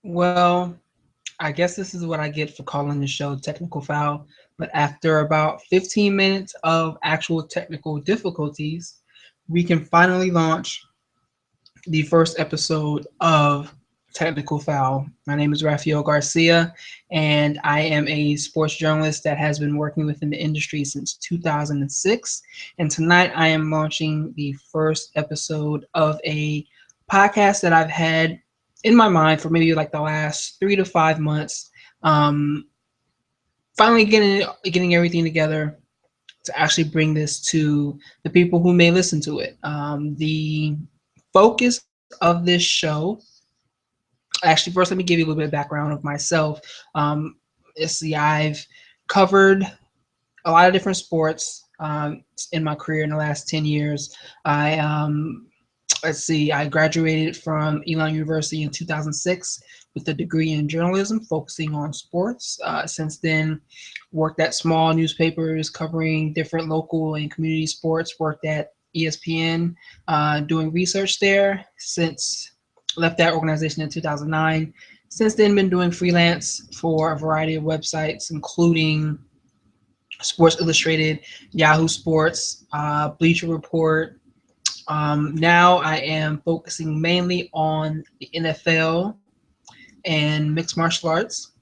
Well, I guess this is what I get for calling the show Technical Foul. But after about 15 minutes of actual technical difficulties, we can finally launch the first episode of Technical Foul. My name is Raphael Garcia, and I am a sports journalist that has been working within the industry since 2006. And tonight I am launching the first episode of a podcast that I've had in my mind for maybe like the last 3 to 5 months. Um, Finally getting everything together to actually bring this to the people who may listen to it. The focus of this show, actually, first, let me give you a little bit of background of myself. Um, see, I've covered a lot of different sports in my career in the last 10 years. I graduated from Elon University in 2006 with a degree in journalism, focusing on sports. Since then, worked at small newspapers covering different local and community sports. Worked at ESPN, doing research there. Since left that organization in 2009. Since then, been doing freelance for a variety of websites, including Sports Illustrated, Yahoo Sports, Bleacher Report. Now I am focusing mainly on the NFL and mixed martial arts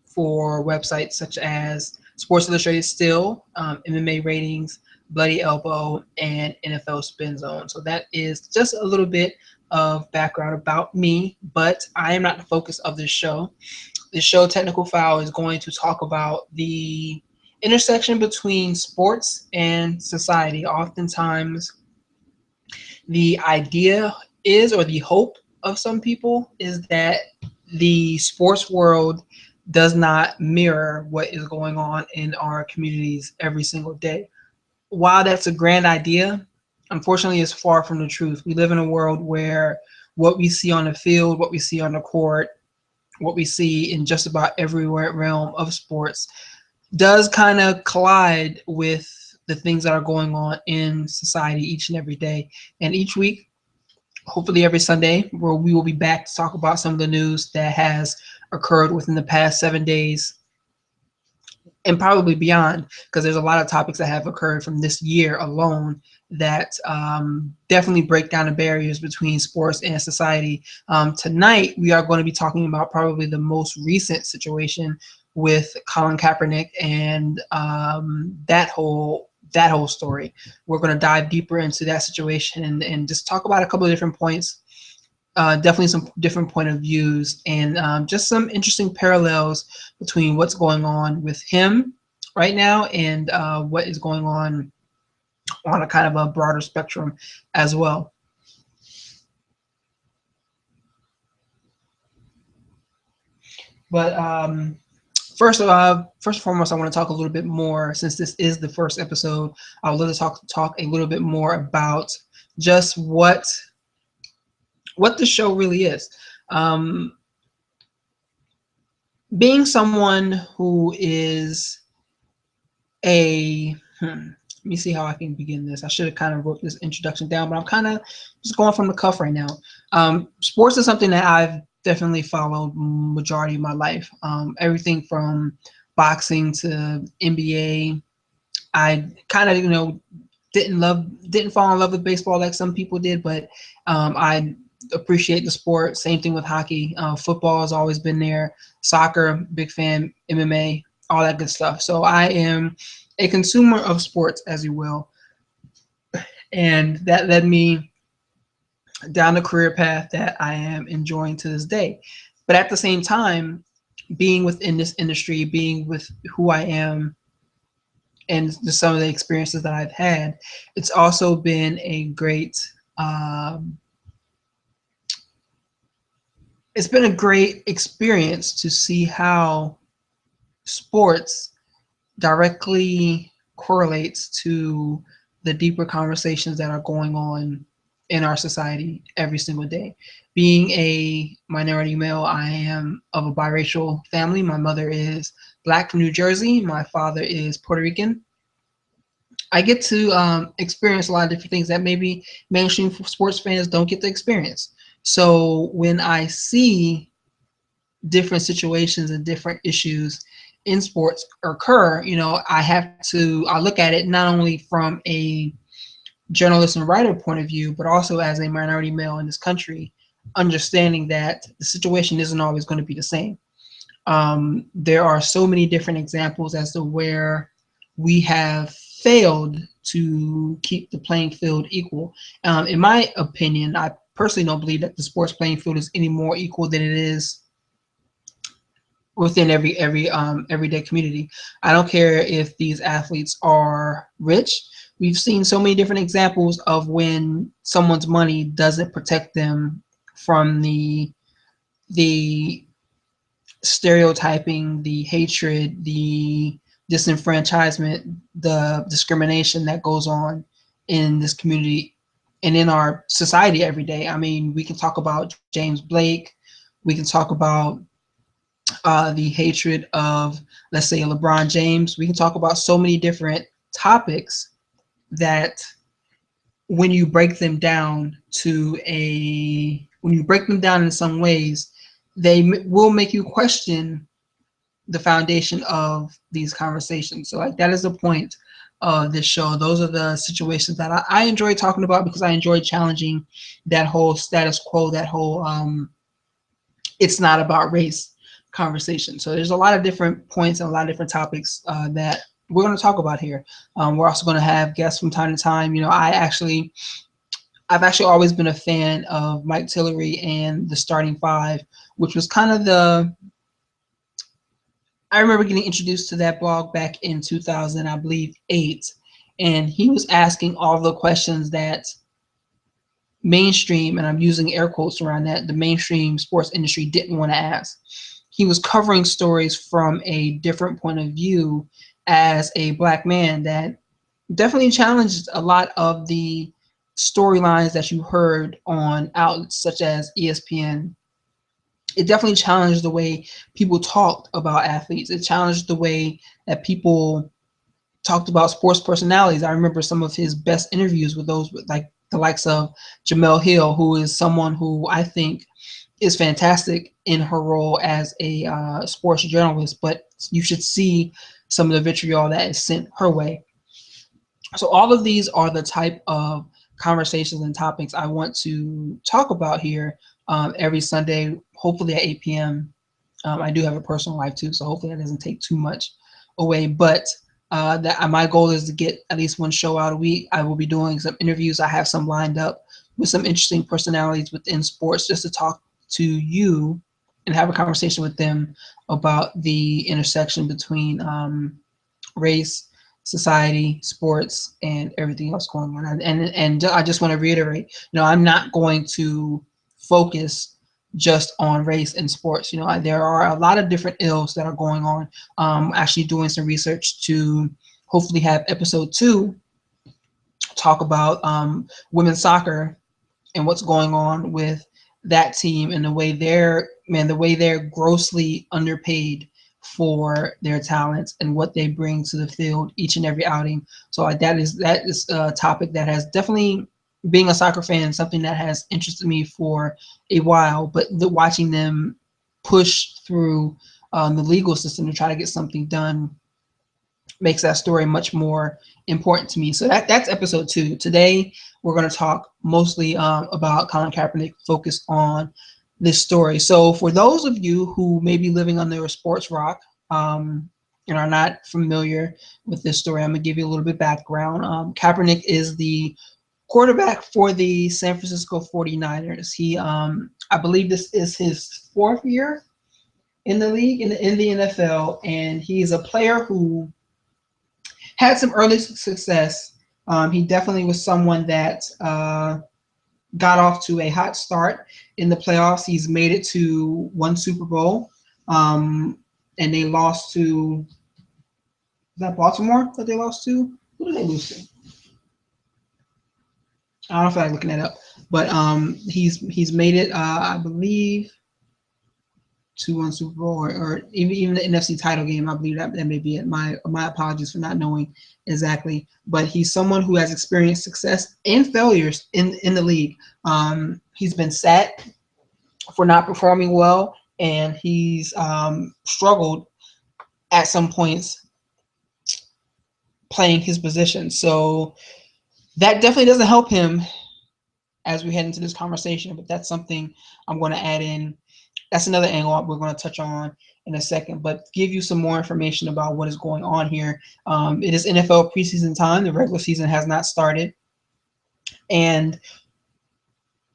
for websites such as Sports Illustrated Still, MMA Ratings, Bloody Elbow, and NFL Spin Zone. So that is just a little bit of background about me, but I am not the focus of this show. This show, Technical Foul, is going to talk about the intersection between sports and society. Oftentimes, the idea is, or the hope of some people, is that the sports world does not mirror what is going on in our communities every single day. While that's a grand idea, unfortunately, it's far from the truth. We live in a world where what we see on the field, what we see on the court, what we see in just about every realm of sports does kind of collide with the things that are going on in society each and every day. And each week, hopefully every Sunday, where we will be back to talk about some of the news that has occurred within the past 7 days and probably beyond, because there's a lot of topics that have occurred from this year alone that definitely break down the barriers between sports and society. Tonight, we are going to be talking about probably the most recent situation with Colin Kaepernick and that whole story. We're going to dive deeper into that situation and just talk about a couple of different points, definitely some different point of views, and just some interesting parallels between what's going on with him right now and what is going on a kind of a broader spectrum as well. But first and foremost, I want to talk a little bit more, since this is the first episode. I would love to talk a little bit more about just what the show really is. Um, Being someone who is let me see how I can begin this. I should have kind of wrote this introduction down, but I'm kind of just going from the cuff right now. Sports is something that I've definitely followed majority of my life. Everything from boxing to NBA. I kind of, didn't fall in love with baseball like some people did, but I appreciate the sport. Same thing with hockey. Football has always been there. Soccer, big fan. MMA, all that good stuff. So I am a consumer of sports, as you will, and that led me down the career path that I am enjoying to this day. But at the same time, being within this industry, being with who I am, and just some of the experiences that I've had, it's also been a great um, it's been a great experience to see how sports directly correlates to the deeper conversations that are going on in our society every single day. Being a minority male, I am of a biracial family. My mother is Black from New Jersey. My father is Puerto Rican. I get to experience a lot of different things that maybe mainstream sports fans don't get to experience. So when I see different situations and different issues in sports occur, I look at it not only from a journalist and writer point of view, but also as a minority male in this country, understanding that the situation isn't always going to be the same. There are so many different examples as to where we have failed to keep the playing field equal. In my opinion, I personally don't believe that the sports playing field is any more equal than it is within every everyday community. I don't care if these athletes are rich. We've seen so many different examples of when someone's money doesn't protect them from the stereotyping, the hatred, the disenfranchisement, the discrimination that goes on in this community and in our society every day. I mean, we can talk about James Blake. We can talk about the hatred of, let's say, LeBron James. We can talk about so many different topics that when you break them down when you break them down in some ways, they will make you question the foundation of these conversations. So like that is the point of this show. Those are the situations that I enjoy talking about because I enjoy challenging that whole status quo, that whole it's not about race conversation. So there's a lot of different points and a lot of different topics that we're going to talk about here. We're also going to have guests from time to time. I've actually always been a fan of Mike Tillery and the Starting Five, which was kind of I remember getting introduced to that blog back in 2000, I believe, 8, and he was asking all the questions that mainstream, and I'm using air quotes around that, the mainstream sports industry didn't want to ask. He was covering stories from a different point of view as a Black man that definitely challenged a lot of the storylines that you heard on outlets such as ESPN. It definitely challenged the way people talked about athletes. It challenged the way that people talked about sports personalities. I remember some of his best interviews with those with like the likes of Jamel Hill, who is someone who I think is fantastic in her role as a sports journalist, but you should see some of the vitriol that is sent her way. So all of these are the type of conversations and topics I want to talk about here every Sunday, hopefully at 8 p.m. I do have a personal life too, so hopefully that doesn't take too much away. But my goal is to get at least one show out a week. I will be doing some interviews. I have some lined up with some interesting personalities within sports just to talk to you and have a conversation with them about the intersection between race, society, sports, and everything else going on. And I just want to reiterate, I'm not going to focus just on race and sports. There are a lot of different ills that are going on. Actually doing some research to hopefully have episode 2 talk about women's soccer and what's going on with that team and the way they're grossly underpaid for their talents and what they bring to the field each and every outing. So that is a topic that has definitely, being a soccer fan, something that has interested me for a while, but watching them push through the legal system to try to get something done makes that story much more important to me. So that's episode 2. Today, we're going to talk mostly about Colin Kaepernick, focus on this story. So for those of you who may be living under a sports rock and are not familiar with this story, I'm going to give you a little bit of background. Kaepernick is the quarterback for the San Francisco 49ers. He, I believe this is his 4th year in the league, in the NFL, and he's a player who had some early success. He definitely was someone that got off to a hot start in the playoffs. He's made it to 1 Super Bowl, and they lost to, is that Baltimore that they lost to? Who did they lose to? I don't know if I'm looking that up, but he's made it, I believe, to 1 Super Bowl, or even the NFC title game. I believe that may be it. My apologies for not knowing exactly, but he's someone who has experienced success and failures in the league. He's been sat for not performing well, and he's struggled at some points playing his position. So that definitely doesn't help him as we head into this conversation, but that's something I'm going to add in. That's another angle we're going to touch on in a second, but give you some more information about what is going on here. It is NFL preseason time. The regular season has not started, and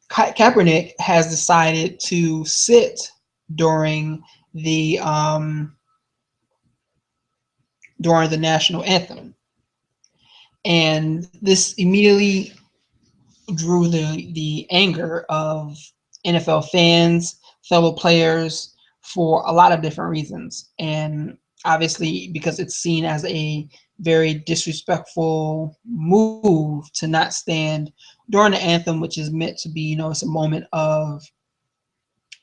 Kaepernick has decided to sit during the national anthem, and this immediately drew the anger of NFL fans, fellow players, for a lot of different reasons, and obviously because it's seen as a very disrespectful move to not stand during the anthem, which is meant to be, it's a moment of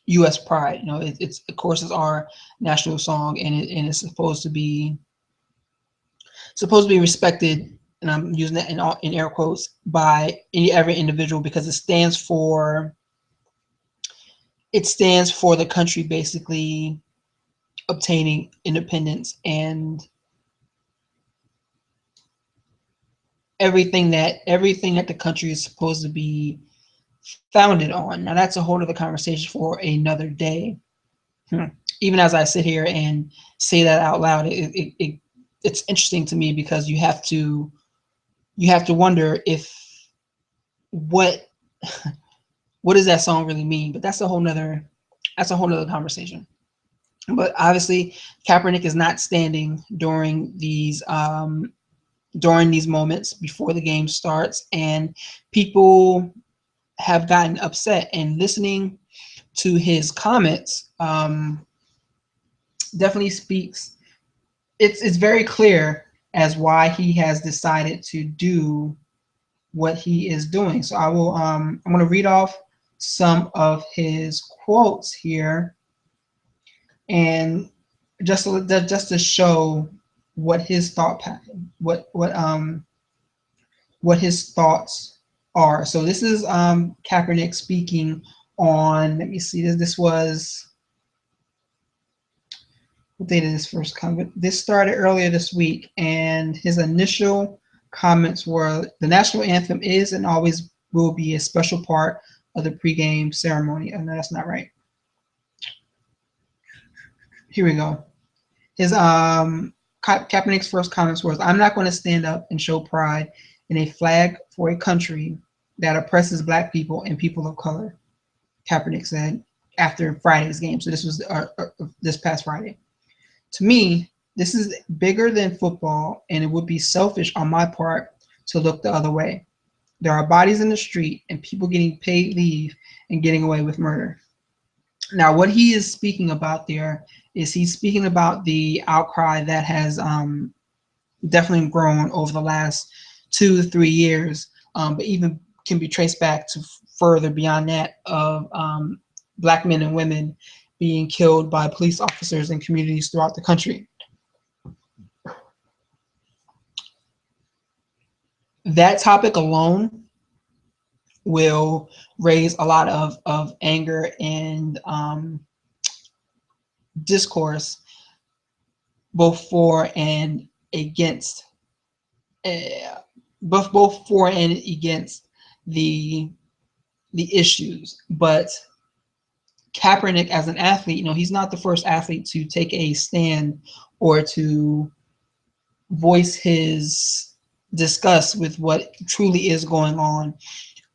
U.S. pride. It's of course it's our national song, and it's supposed to be respected, and I'm using that in air quotes, by every individual, because it stands for the country basically obtaining independence and everything that the country is supposed to be founded on. Now that's a whole other conversation for another day. Even as I sit here and say that out loud, it's interesting to me, because you have to wonder if what does that song really mean. But that's a whole nother conversation. But obviously Kaepernick is not standing during these moments before the game starts, and people have gotten upset, and listening to his comments definitely speaks. It's very clear as why he has decided to do what he is doing. So I'm going to read off some of his quotes here, and just to show what his what his thoughts are. So this is Kaepernick speaking on, let me see, this was, what date did this first come? This started earlier this week, and his initial comments were, "The national anthem is and always will be a special part of the pregame ceremony." Oh, no, that's not right. Here we go. His Kaepernick's first comments was, "I'm not going to stand up and show pride in a flag for a country that oppresses Black people and people of color," Kaepernick said after Friday's game. So this was this past Friday. "To me, this is bigger than football, and it would be selfish on my part to look the other way. There are bodies in the street and people getting paid leave and getting away with murder." Now, what he is speaking about there is he's speaking about the outcry that has definitely grown over the last 2 to 3 years, but even can be traced back to further beyond that, of Black men and women being killed by police officers in communities throughout the country. That topic alone will raise a lot of anger and discourse, both for and against, both for and against the issues. But Kaepernick, as an athlete, he's not the first athlete to take a stand or to voice his disgust with what truly is going on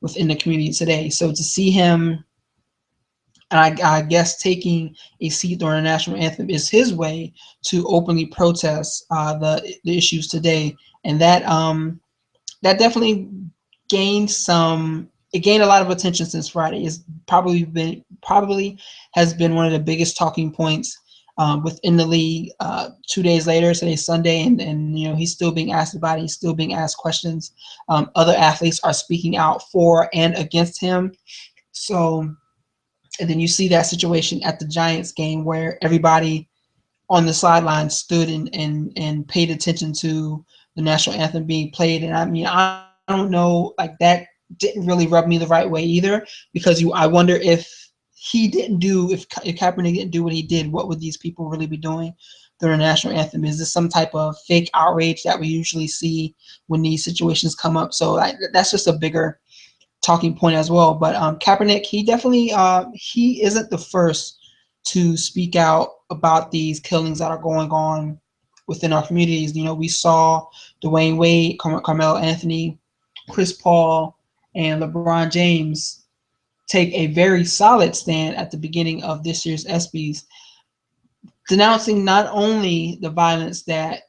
within the community today. So to see him, and I guess taking a seat during the national anthem is his way to openly protest the issues today, and that definitely gained a lot of attention since Friday. It's probably has been one of the biggest talking points within the league. 2 days later, today's Sunday, and he's still being asked about it. He's still being asked questions. Other athletes are speaking out for and against him. So, and then you see that situation at the Giants game where everybody on the sideline stood and paid attention to the national anthem being played. And I mean, I don't know, like, that didn't really rub me the right way either, because I wonder if he didn't do, if Kaepernick didn't do what he did, what would these people really be doing during the national anthem? Is this some type of fake outrage that we usually see when these situations come up? So that's just a bigger talking point as well. But Kaepernick, he definitely he isn't the first to speak out about these killings that are going on within our communities. You know, we saw Dwayne Wade, Carmelo Anthony, Chris Paul, and LeBron James take a very solid stand at the beginning of this year's ESPYs, denouncing not only the violence that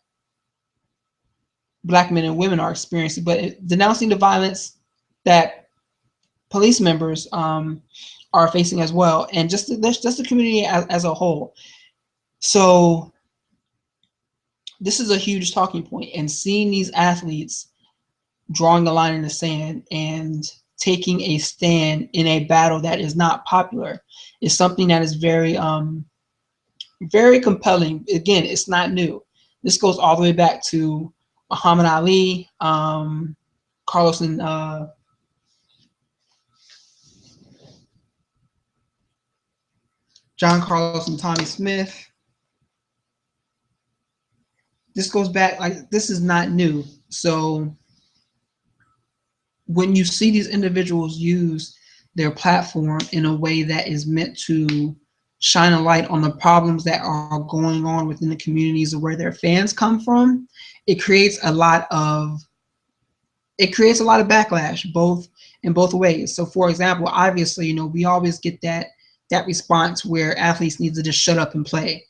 Black men and women are experiencing, but denouncing the violence that police members are facing as well, and just the community as a whole. So this is a huge talking point, and seeing these athletes drawing the line in the sand and taking a stand in a battle that is not popular is something that is very very compelling. Again, it's not new. This goes all the way back to Muhammad Ali, Carlos and John Carlos and Tommy Smith. This goes back, like, this is not new. So when you see these individuals use their platform in a way that is meant to shine a light on the problems that are going on within the communities of where their fans come from, it creates a lot of backlash, both in both ways. So for example, obviously, you know, we always get that response where athletes need to just shut up and play.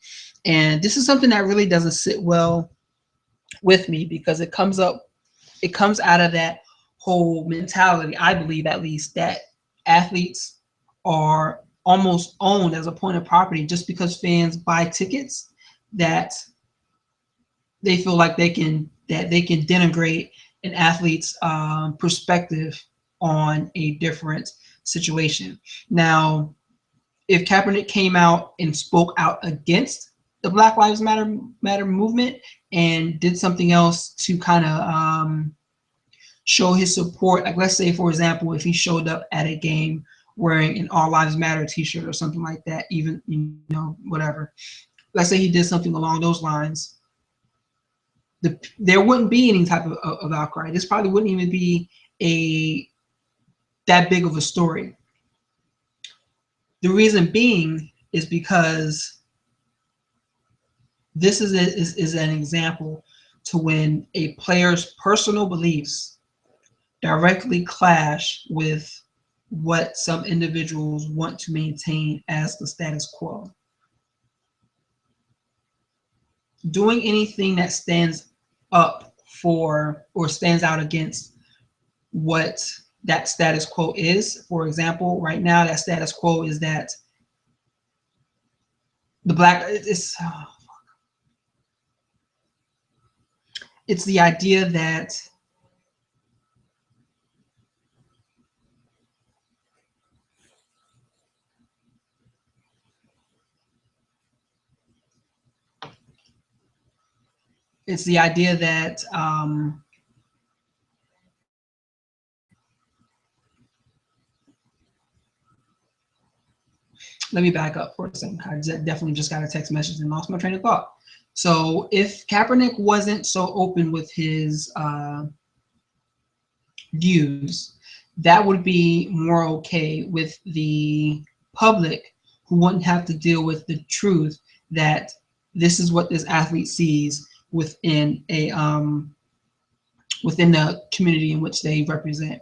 And this is something that really doesn't sit well with me, because it comes out of that whole mentality, I believe at least, that athletes are almost owned as a point of property just because fans buy tickets, that they feel like they can denigrate an athlete's perspective on a different situation. Now, if Kaepernick came out and spoke out against the Black Lives Matter movement and did something else to kind of show his support, like let's say, for example, if he showed up at a game wearing an All Lives Matter t-shirt or something like that, even, you know, whatever. Let's say he did something along those lines, there wouldn't be any type of outcry. This probably wouldn't even be that big of a story. The reason being is because this is an example to when a player's personal beliefs directly clash with what some individuals want to maintain as the status quo. Doing anything that stands up for or stands out against what that status quo is. For example, right now that status quo is that it's the idea that let me back up for a second. I definitely just got a text message and lost my train of thought. So if Kaepernick wasn't so open with his views, that would be more okay with the public, who wouldn't have to deal with the truth that this is what this athlete sees within the community in which they represent.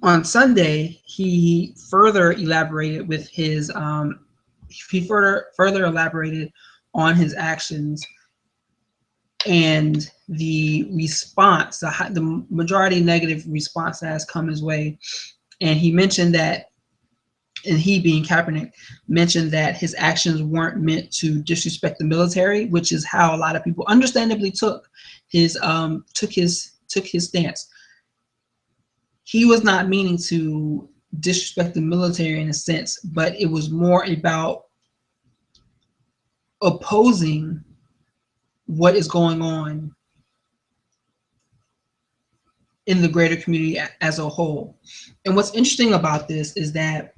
On Sunday, he further elaborated with his he further elaborated on his actions and the response, the majority negative response that has come his way. And he mentioned that and he being Kaepernick, mentioned that his actions weren't meant to disrespect the military, which is how a lot of people understandably took his stance. He was not meaning to disrespect the military in a sense, but it was more about opposing what is going on in the greater community as a whole. And what's interesting about this is that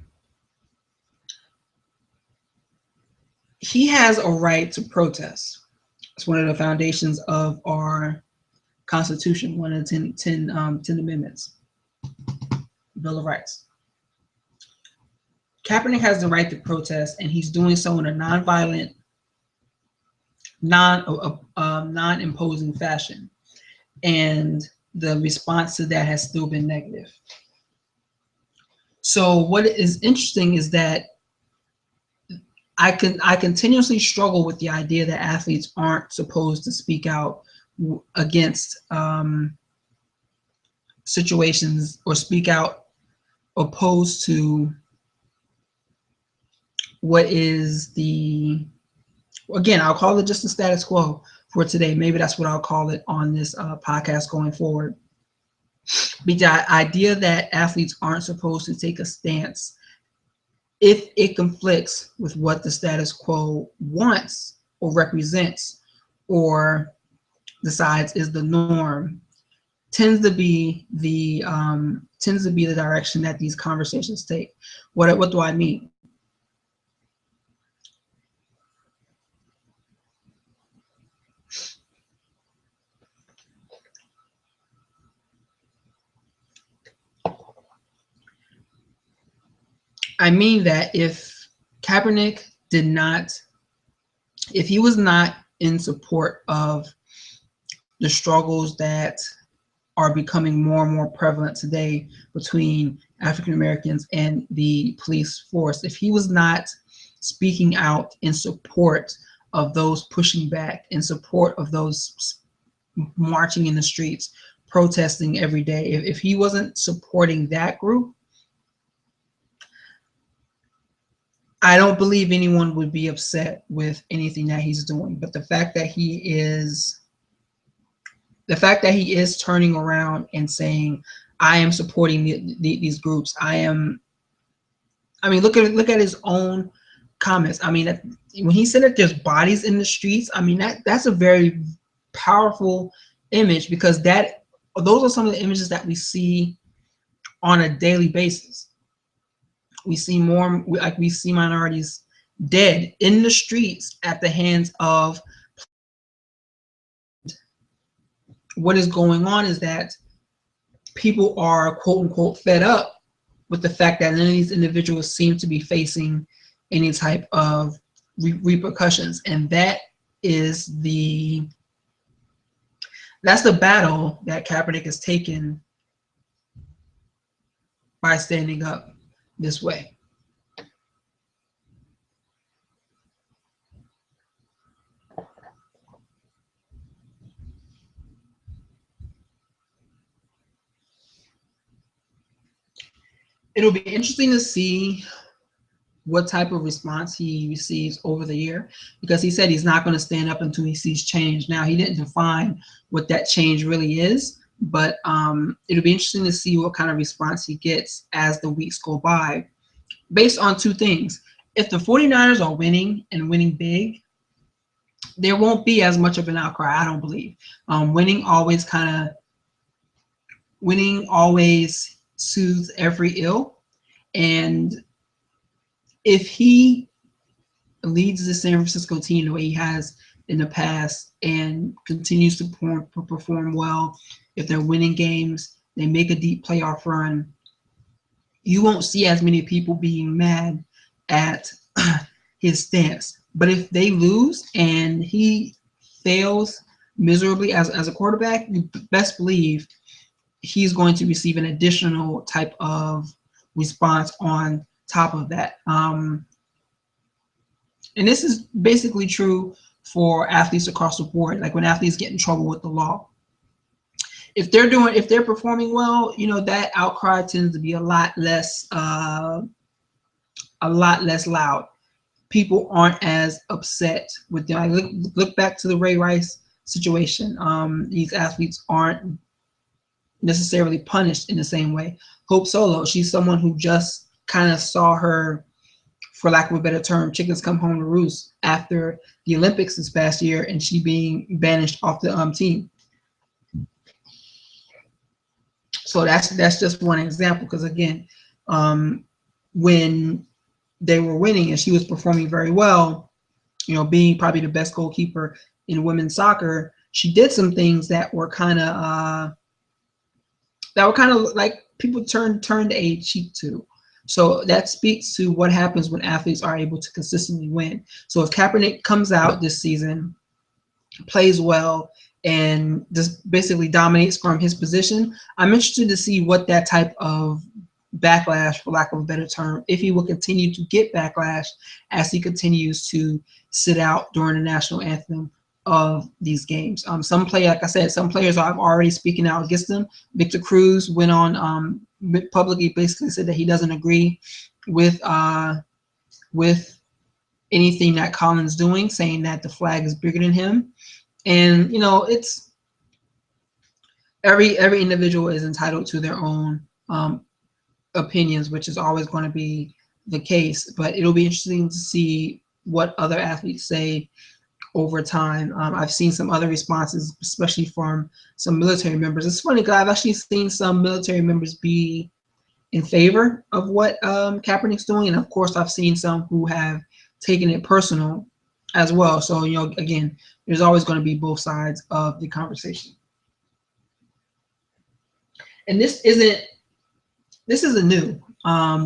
he has a right to protest. It's one of the foundations of our Constitution, one of the 10 amendments, Bill of Rights. Kaepernick has the right to protest, and he's doing so in a nonviolent, non-imposing fashion. And the response to that has still been negative. So what is interesting is that I continuously struggle with the idea that athletes aren't supposed to speak out against situations or speak out opposed to what is the, again, I'll call it just the status quo for today. Maybe that's what I'll call it on this podcast going forward. But the idea that athletes aren't supposed to take a stance if it conflicts with what the status quo wants or represents or decides is the norm tends to be the direction that these conversations take. What do I mean? I mean that if Kaepernick if he was not in support of the struggles that are becoming more and more prevalent today between African Americans and the police force, if he was not speaking out in support of those pushing back, in support of those marching in the streets, protesting every day, if he wasn't supporting that group, I don't believe anyone would be upset with anything that he's doing. But the fact that he is turning around and saying, I am supporting these groups. Look at his own comments. I mean, when he said that there's bodies in the streets, I mean, that's a very powerful image, because those are some of the images that we see on a daily basis. We see minorities dead in the streets at the hands of. What is going on is that people are quote unquote fed up with the fact that none of these individuals seem to be facing any type of repercussions, and that's the battle that Kaepernick has taken by standing up this way. It'll be interesting to see what type of response he receives over the year, because he said he's not going to stand up until he sees change. Now, he didn't define what that change really is, but it'll be interesting to see what kind of response he gets as the weeks go by, based on two things. If the 49ers are winning and winning big, there won't be as much of an outcry, I don't believe. Winning always soothes every ill. And if he leads the San Francisco team the way he has in the past and continues to perform well, if they're winning games, they make a deep playoff run, you won't see as many people being mad at his stance. But if they lose and he fails miserably as a quarterback, you best believe he's going to receive an additional type of response on top of that. And this is basically true for athletes across the board. Like when athletes get in trouble with the law, if they're performing well, that outcry tends to be a lot less a lot less loud. People aren't as upset with them. I look back to the Ray Rice situation. These athletes aren't necessarily punished in the same way. Hope Solo, she's someone who just kind of saw her, for lack of a better term, chickens come home to roost after the Olympics this past year, and she being banished off the team. So that's just one example, because again, when they were winning and she was performing very well, you know, being probably the best goalkeeper in women's soccer, she did some things that were kind of like people turned a cheek to. So that speaks to what happens when athletes are able to consistently win. So if Kaepernick comes out this season, plays well, and just basically dominates from his position, I'm interested to see what that type of backlash, for lack of a better term, if he will continue to get backlash as he continues to sit out during the national anthem of these games. Some play, like I said, some players are already speaking out against them. Victor Cruz went on publicly, basically said that he doesn't agree with anything that Colin's doing, saying that the flag is bigger than him. And you know, it's every individual is entitled to their own opinions, which is always going to be the case. But it'll be interesting to see what other athletes say over time. I've seen some other responses, especially from some military members. It's funny because I've actually seen some military members be in favor of what Kaepernick's doing, and of course I've seen some who have taken it personal as well. So, you know, again, there's always going to be both sides of the conversation. And this isn't new.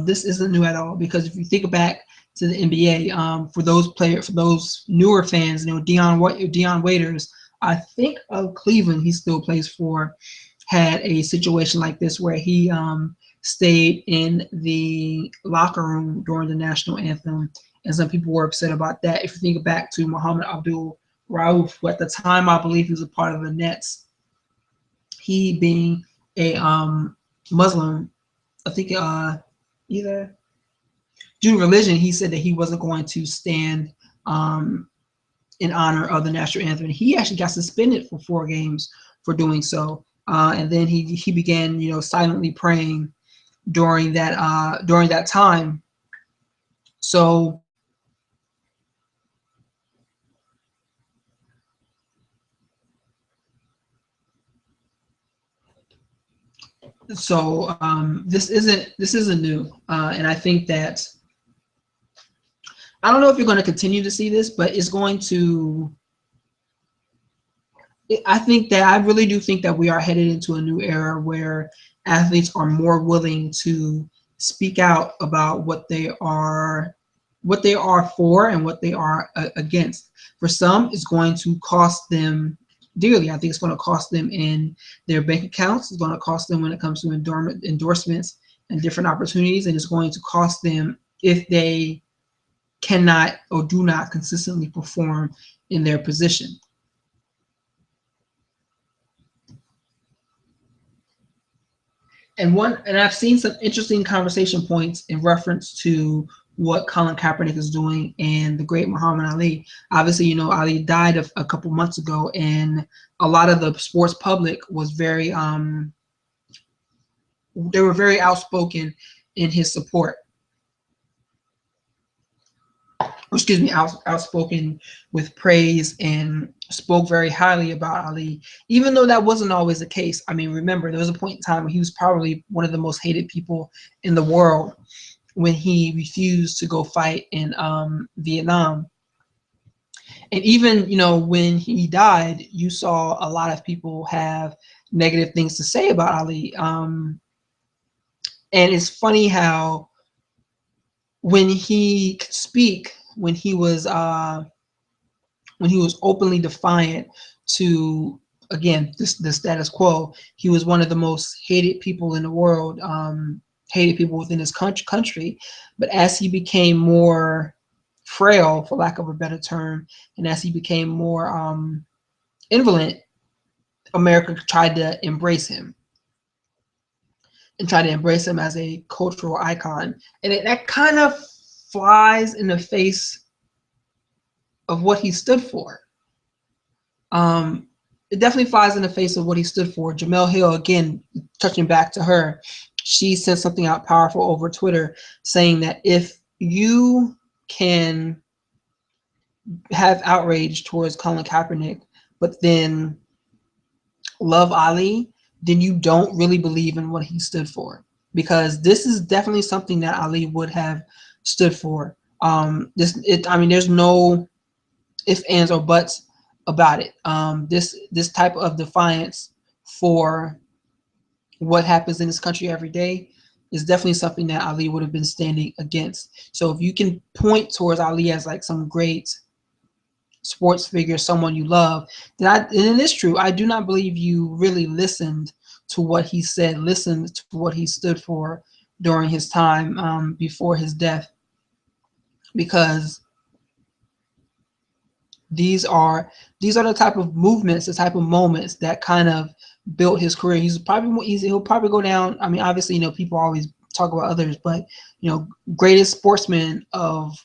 This isn't new at all, because if you think back to the NBA, for those newer fans, you know, Dion Waiters, I think of Cleveland, he still plays for, had a situation like this where he stayed in the locker room during the national anthem, and some people were upset about that. If you think back to Muhammad Abdul-Rauf, who at the time I believe he was a part of the Nets, he being a Muslim, I think either due to religion, he said that he wasn't going to stand in honor of the national anthem. He actually got suspended for 4 games for doing so, and then he began, you know, silently praying during that time. So this isn't new, and I think that I don't know if you're going to continue to see this, but it's going to. I really do think that we are headed into a new era where athletes are more willing to speak out about what they are for and what they are against. For some, it's going to cost them dearly. I think it's going to cost them in their bank accounts. It's going to cost them when it comes to endorsements and different opportunities, and it's going to cost them if they cannot or do not consistently perform in their position. And I've seen some interesting conversation points in reference to what Colin Kaepernick is doing and the great Muhammad Ali. Obviously, you know, Ali died a couple months ago, and a lot of the sports public was very they were very outspoken in his support. Excuse me, outspoken with praise, and spoke very highly about Ali, even though that wasn't always the case. I mean, remember, there was a point in time when he was probably one of the most hated people in the world when he refused to go fight in Vietnam. And even, you know, when he died, you saw a lot of people have negative things to say about Ali. And it's funny how when he could speak, when he was openly defiant to, again, the status quo, he was one of the most hated people in the world, hated people within his country. But as he became more frail, for lack of a better term, and as he became more indolent, America tried to embrace him and try to embrace him as a cultural icon. And that kind of flies in the face of what he stood for. It definitely flies in the face of what he stood for. Jemele Hill, again, touching back to her, she sent something out powerful over Twitter saying that if you can have outrage towards Colin Kaepernick, but then love Ali, then you don't really believe in what he stood for. Because this is definitely something that Ali would have stood for. I mean, there's no ifs, ands, or buts about it. This type of defiance for what happens in this country every day is definitely something that Ali would have been standing against. So if you can point towards Ali as like some great sports figure, someone you love, and it is true, I do not believe you really listened to what he said, listened to what he stood for during his time before his death, because these are the type of movements, the type of moments that kind of built his career. He'll probably go down. I mean, obviously, people always talk about others, but greatest sportsman of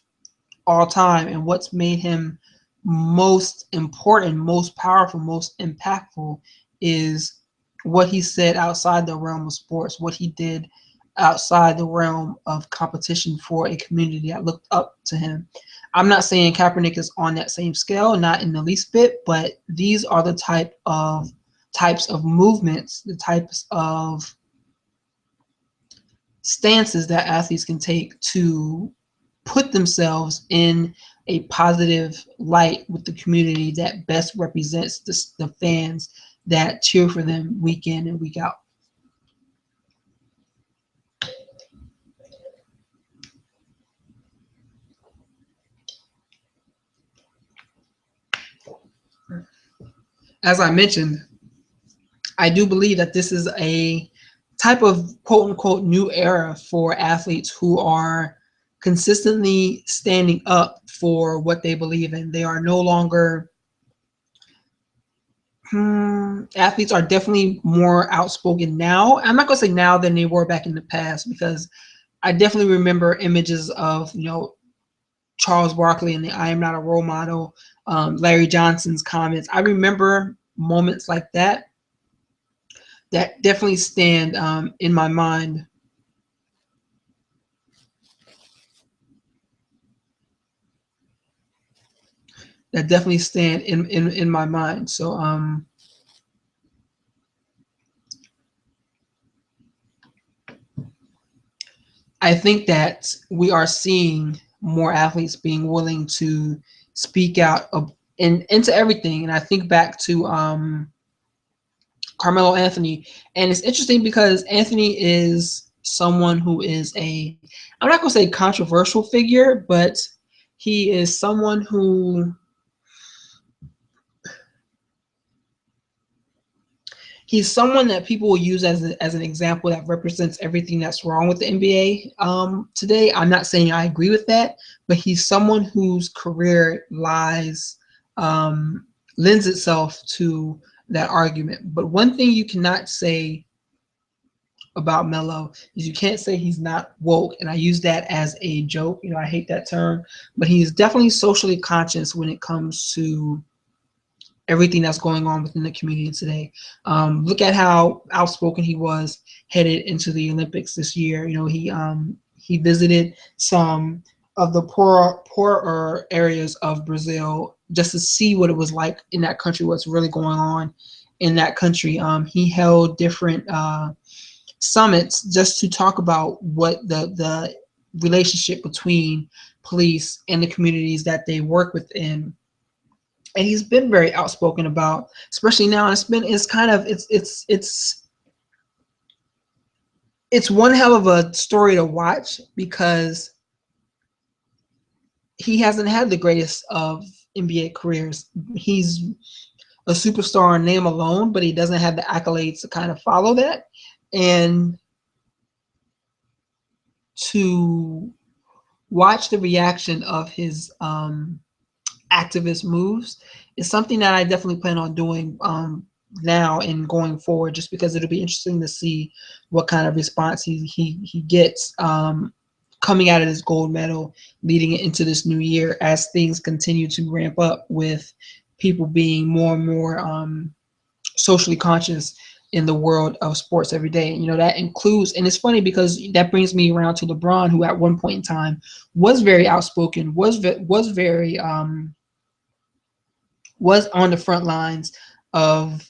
all time, and what's made him most important, most powerful, most impactful is what he said outside the realm of sports, what he did outside the realm of competition for a community that looked up to him. I'm not saying Kaepernick is on that same scale, not in the least bit, but these are the types of movements, the types of stances that athletes can take to put themselves in a positive light with the community that best represents the fans that cheer for them week in and week out. As I mentioned, I do believe that this is a type of quote unquote new era for athletes who are consistently standing up for what they believe in. They are no longer athletes are definitely more outspoken now. I'm not gonna say now than they were back in the past, because I definitely remember images of Charles Barkley and the "I am not a role model," Larry Johnson's comments. I remember moments like that definitely stand in my mind. That definitely stand in my mind. So I think that we are seeing more athletes being willing to speak out into everything. And I think back to Carmelo Anthony, and it's interesting because Anthony is someone who is I'm not gonna say controversial figure, but he is someone who he's someone that people will use as an example that represents everything that's wrong with the NBA today. I'm not saying I agree with that, but he's someone whose career lends itself to that argument. But one thing you cannot say about Melo is you can't say he's not woke, and I use that as a joke. I hate that term, but he is definitely socially conscious when it comes to everything that's going on within the community today. Look at how outspoken he was headed into the Olympics this year. He visited some of the poorer areas of Brazil just to see what it was like in that country, what's really going on in that country. He held different summits just to talk about what the relationship between police and the communities that they work within. And he's been very outspoken about, especially now. It's one hell of a story to watch, because he hasn't had the greatest of NBA careers. He's a superstar in name alone, but he doesn't have the accolades to kind of follow that. And to watch the reaction of his activist moves is something that I definitely plan on doing now and going forward, just because it'll be interesting to see what kind of response he gets coming out of this gold medal, leading it into this new year as things continue to ramp up with people being more and more socially conscious in the world of sports every day. You know, that includes, and it's funny because that brings me around to LeBron, who at one point in time was very outspoken, was on the front lines of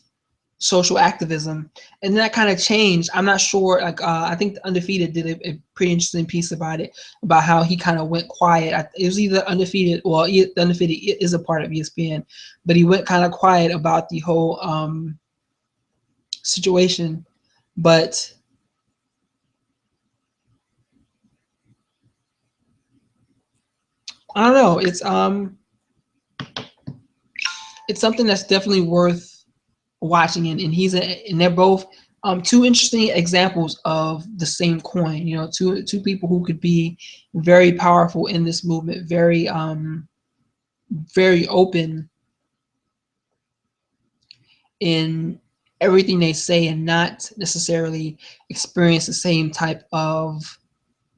social activism, and that kind of changed. I'm not sure. Like I think the Undefeated did a pretty interesting piece about it, about how he kind of went quiet. It was either Undefeated, well, the Undefeated is a part of ESPN, but he went kind of quiet about the whole situation. But I don't know. It's something that's definitely worth watching, and they're both two interesting examples of the same coin. You know, two people who could be very powerful in this movement, very open in everything they say, and not necessarily experience the same type of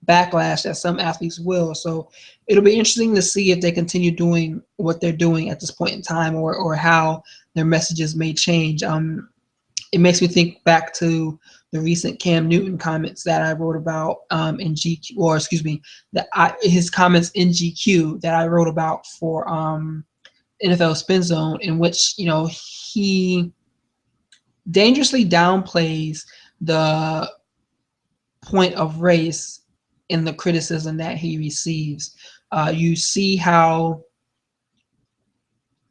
backlash that some athletes will. So it'll be interesting to see if they continue doing what they're doing at this point in time, or how their messages may change. It makes me think back to the recent Cam Newton comments that I wrote about in GQ, or excuse me, his comments in GQ that I wrote about for NFL Spin Zone, in which, you know, he dangerously downplays the point of race in the criticism that he receives. You see how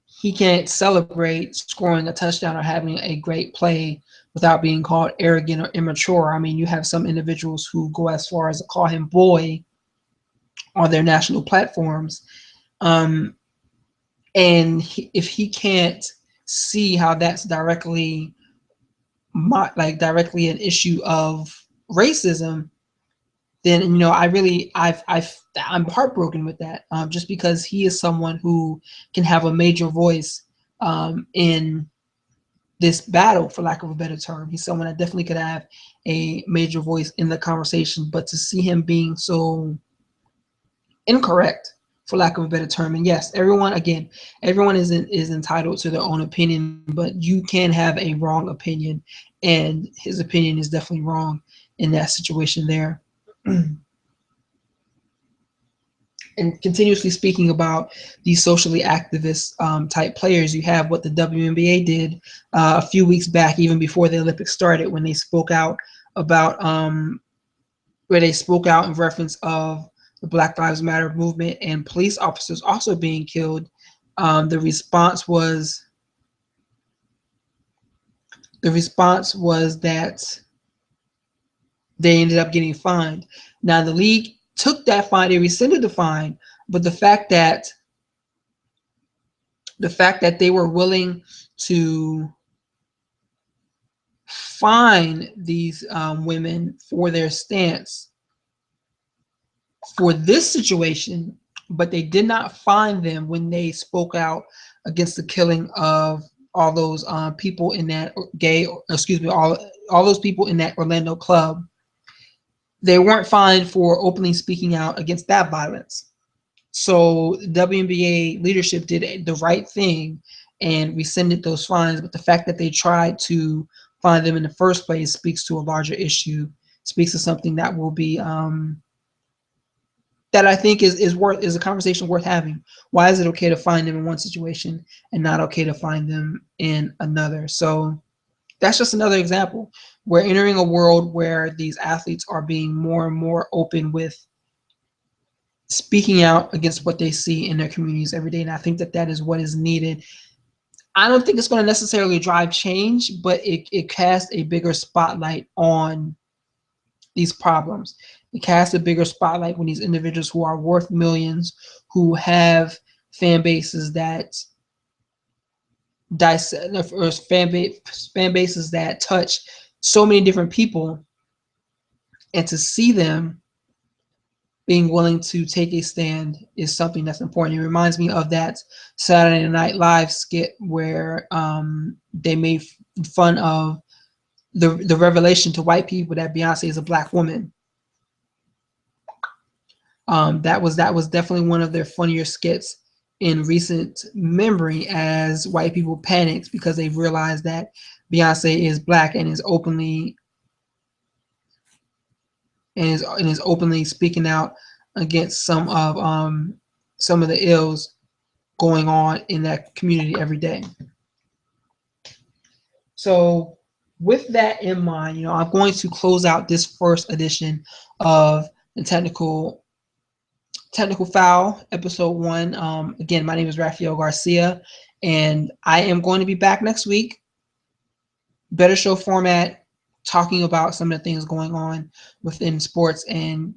he can't celebrate scoring a touchdown or having a great play without being called arrogant or immature. I mean, you have some individuals who go as far as to call him boy on their national platforms. And if he can't see how that's directly an issue of racism, then, you know, I'm heartbroken with that, just because he is someone who can have a major voice in this battle, for lack of a better term. He's someone that definitely could have a major voice in the conversation, but to see him being so incorrect, for lack of a better term. And yes, everyone is entitled to their own opinion, but you can have a wrong opinion, and his opinion is definitely wrong in that situation there. And continuously speaking about these socially activist type players, you have what the WNBA did a few weeks back, even before the Olympics started, when they spoke out about in reference of the Black Lives Matter movement and police officers also being killed. The response was that they ended up getting fined. Now the league took that fine, they rescinded the fine, but the fact that they were willing to fine these women for their stance for this situation, but they did not fine them when they spoke out against the killing of all those people in that all those people in that Orlando club. They weren't fined for openly speaking out against that violence. So WNBA leadership did the right thing and rescinded those fines, but the fact that they tried to fine them in the first place speaks to a larger issue, speaks to something that will be that I think is a conversation worth having. Why is it okay to fine them in one situation and not okay to fine them in another? So that's just another example. We're entering a world where these athletes are being more and more open with speaking out against what they see in their communities every day. And I think that is what is needed. I don't think it's going to necessarily drive change, but it casts a bigger spotlight on these problems. It casts a bigger spotlight when these individuals who are worth millions, who have fan bases that fan bases that touch so many different people, and to see them being willing to take a stand is something that's important. It reminds me of that Saturday Night Live skit where they made fun of the revelation to white people that Beyonce is a black woman. That was definitely one of their funnier skits in recent memory, as white people panicked because they realized that Beyonce is black and is openly speaking out against some of the ills going on in that community every day. So with that in mind, I'm going to close out this first edition of the Technical Foul, episode 1. Again, my name is Raphael Garcia, and I am going to be back next week. Better show format, talking about some of the things going on within sports and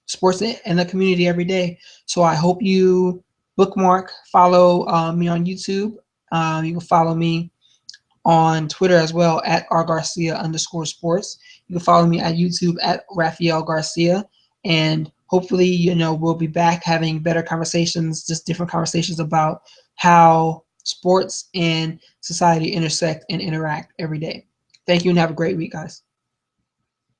sports and the community every day. So I hope you bookmark, follow me on YouTube. You can follow me on Twitter as well at rgarcia_sports. You can follow me at YouTube at Raphael Garcia. And hopefully, we'll be back having better conversations, just different conversations about how sports and society intersect and interact every day. Thank you and have a great week, guys.